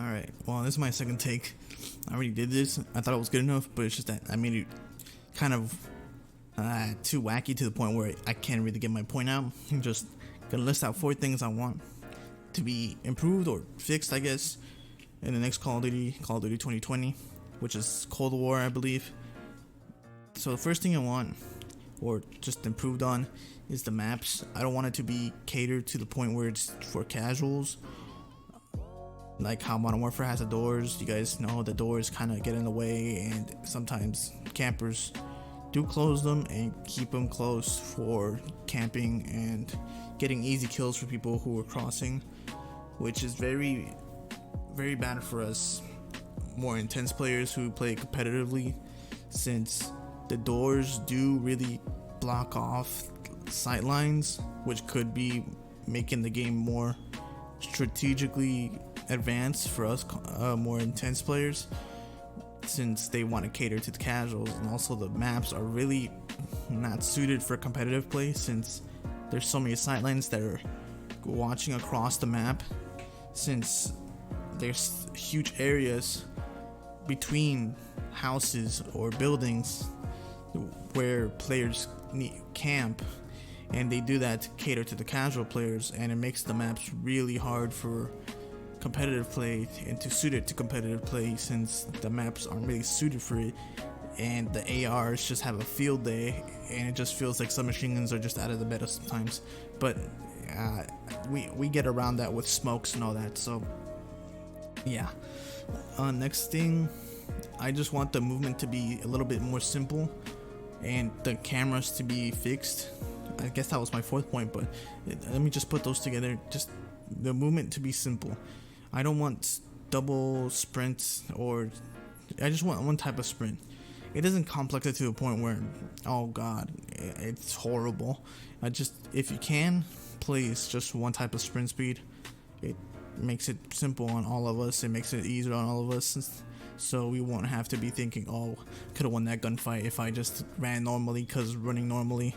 Alright, well, this is my second take. I already did this. I thought it was good enough, but it's just that I made it kind of too wacky to the point where I can't really get my point out. I'm just gonna list out 4 things I want to be improved or fixed, I guess, in the next Call of Duty 2020, which is Cold War, I believe. So the first thing I want, or just improved on, is the maps. I don't want it to be catered to the point where it's for casuals, like how Modern Warfare has the doors. You guys know the doors kind of get in the way, and sometimes campers do close them and keep them closed for camping and getting easy kills for people who are crossing, which is very, very bad for us more intense players who play competitively, since the doors do really block off sight lines, which could be making the game more strategically advanced for us more intense players, since they want to cater to the casuals. And also the maps are really not suited for competitive play, since there's so many sight lines that are watching across the map, since there's huge areas between houses or buildings where players camp, and they do that to cater to the casual players, and it makes the maps really hard for competitive play and to suit it to competitive play, since the maps aren't really suited for it, and the ARs just have a field day, and it just feels like submachine guns are just out of the meta sometimes. But we get around that with smokes and all that. So yeah, next thing, I just want the movement to be a little bit more simple and the cameras to be fixed. I guess that was my 4th point, but let me just put those together. Just the movement to be simple. I don't want double sprints, or I just want one type of sprint. It doesn't complex it to a point where, oh god, it's horrible. If you can, please, just one type of sprint speed. It makes it simple on all of us. It makes it easier on all of us, so we won't have to be thinking, oh, could have won that gunfight if I just ran normally, because running normally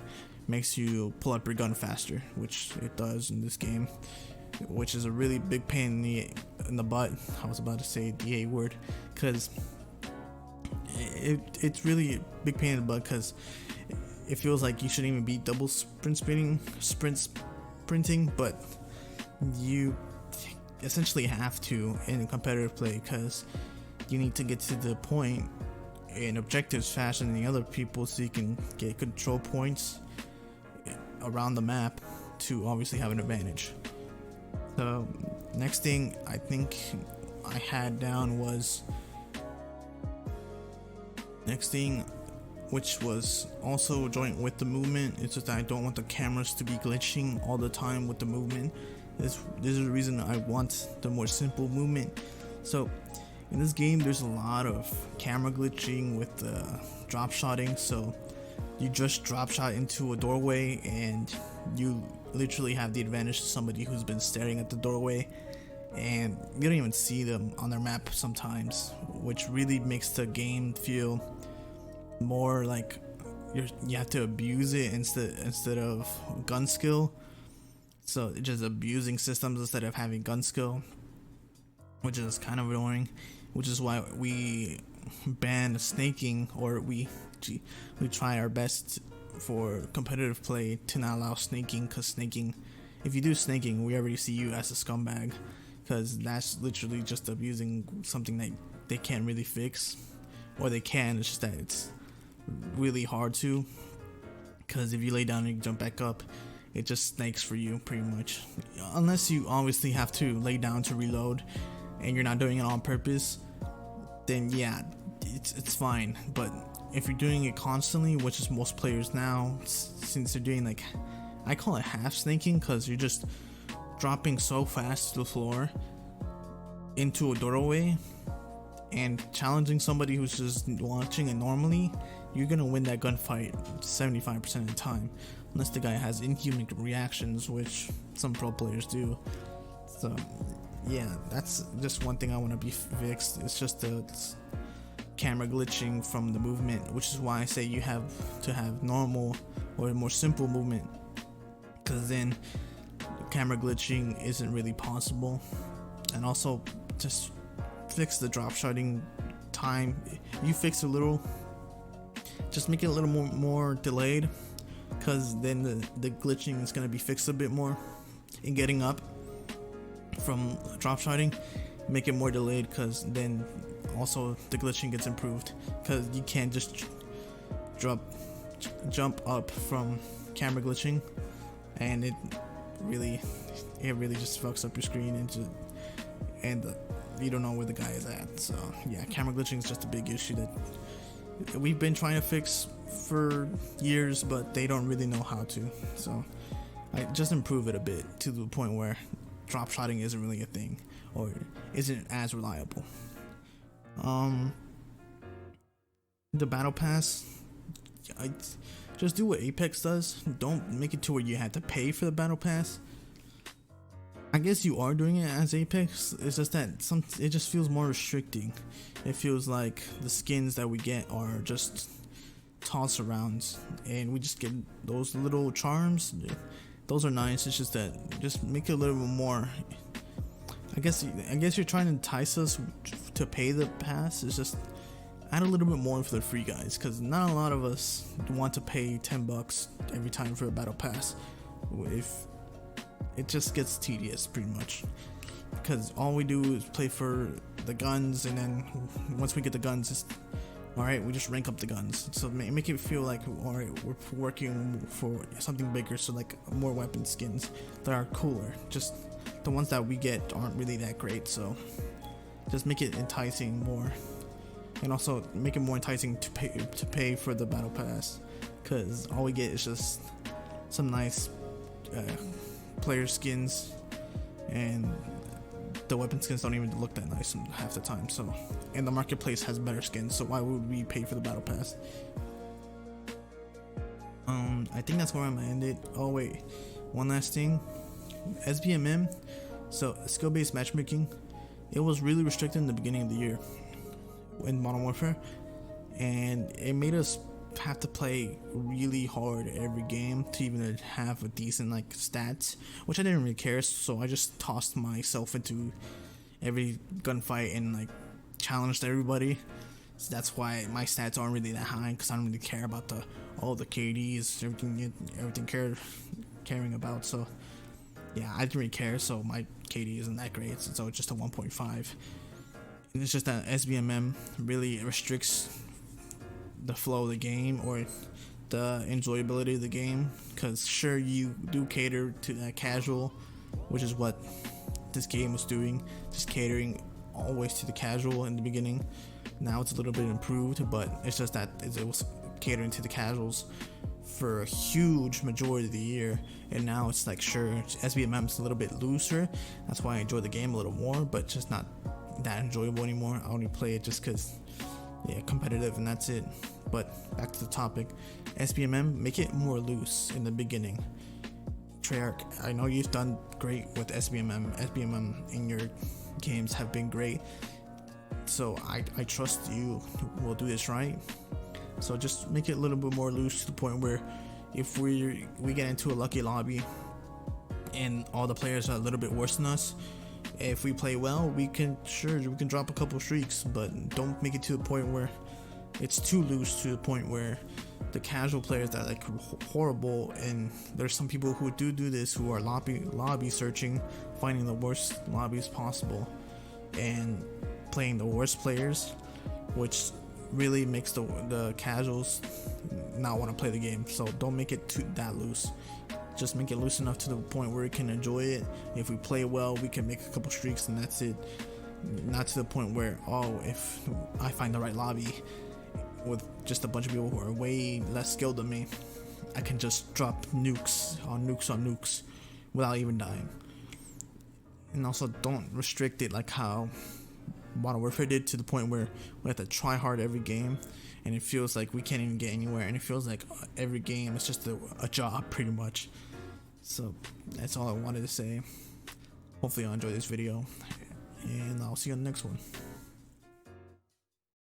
makes you pull up your gun faster, which it does in this game, which is a really big pain in the butt. I was about to say the A word, because it's really a big pain in the butt, because it feels like you shouldn't even be double sprinting, but you essentially have to in competitive play, because you need to get to the point in objectives faster than the other people, so you can get control points around the map to obviously have an advantage. So next thing I think I had down was which was also joint with the movement. It's just that I don't want the cameras to be glitching all the time with the movement. This is the reason I want the more simple movement. So in this game there's a lot of camera glitching with drop shotting. So you just drop shot into a doorway and you literally have the advantage to somebody who's been staring at the doorway, and you don't even see them on their map sometimes, which really makes the game feel more like you have to abuse it instead of gun skill. So just abusing systems instead of having gun skill, which is kind of annoying, which is why we ban snaking, or we try our best for competitive play to not allow snaking, because snaking, if you do snaking, we already see you as a scumbag, because that's literally just abusing something that they can't really fix, or they can, it's just that it's really hard to, because if you lay down and you jump back up, it just snakes for you pretty much, unless you obviously have to lay down to reload and you're not doing it on purpose. Then yeah, it's fine. But if you're doing it constantly, which is most players now, since they're doing, like, I call it half snaking, because you're just dropping so fast to the floor into a doorway and challenging somebody who's just watching it normally, you're gonna win that gunfight 75% of the time, unless the guy has inhuman reactions, which some pro players do. So yeah, that's just one thing I want to be fixed. It's just the camera glitching from the movement, which is why I say you have to have normal or more simple movement, because then camera glitching isn't really possible. And also just fix the drop shotting time. You fix a little, just make it a little more delayed, because then the glitching is going to be fixed a bit more in getting up from drop shotting. Make it more delayed, because then also the glitching gets improved, because you can't just jump up from camera glitching, and it really just fucks up your screen, and you don't know where the guy is at. So yeah, camera glitching is just a big issue that we've been trying to fix for years, but they don't really know how to. So I just improve it a bit to the point where drop shotting isn't really a thing, or isn't as reliable. The battle pass, just do what Apex does. Don't make it to where you have to pay for the battle pass. I guess you are doing it as Apex. It's just that it just feels more restricting. It feels like the skins that we get are just toss arounds, and we just get those little charms. Those are nice. It's just that just make it a little bit more. I guess you're trying to entice us to pay the pass. It's just add a little bit more for the free guys, because not a lot of us want to pay $10 every time for a battle pass. If it just gets tedious pretty much, because all we do is play for the guns, and then once we get the guns, it's alright, we just rank up the guns. So make it feel like, alright, we're working for something bigger, so like more weapon skins that are cooler. Just the ones that we get aren't really that great, so just make it enticing more, and also make it more enticing to pay for the battle pass, because all we get is just some nice player skins, and the weapon skins don't even look that nice half the time. So, and the marketplace has better skins, so why would we pay for the battle pass? I think that's where I'm gonna end it. Oh wait, one last thing. SBMM, so skill-based matchmaking, it was really restricted in the beginning of the year in Modern Warfare, and it made us have to play really hard every game to even have a decent like stats, which I didn't really care, so I just tossed myself into every gunfight and like challenged everybody. So that's why my stats aren't really that high, because I don't really care about the KDs, everything caring about. So yeah, I didn't really care, so my KD isn't that great, so it's just a 1.5. And it's just that SBMM really restricts the flow of the game, or the enjoyability of the game, because sure, you do cater to that casual, which is what this game was doing, just catering always to the casual in the beginning. Now it's a little bit improved, but it's just that it was catering to the casuals for a huge majority of the year, and now it's like, sure, SBMM is a little bit looser, that's why I enjoy the game a little more, but just not that enjoyable anymore. I only play it just because, yeah, competitive, and that's it. But back to the topic, SBMM, make it more loose in the beginning. Treyarch, I know you've done great with SBMM in your games have been great, so I trust you will do this right. So just make it a little bit more loose, to the point where if we get into a lucky lobby and all the players are a little bit worse than us, if we play well, we can drop a couple streaks, but don't make it to the point where it's too loose, to the point where the casual players that are like horrible. And there's some people who do this, who are lobby searching, finding the worst lobbies possible and playing the worst players, which really makes the casuals not want to play the game. So don't make it that loose. Just make it loose enough to the point where we can enjoy it. If we play well, we can make a couple streaks, and that's it. Not to the point where, oh, if I find the right lobby with just a bunch of people who are way less skilled than me, I can just drop nukes on nukes without even dying. And also, don't restrict it like how Modern Warfare did, to the point where we have to try hard every game, and it feels like we can't even get anywhere, and it feels like every game is just a job pretty much. So that's all I wanted to say. Hopefully you'll enjoy this video, and I'll see you on the next one.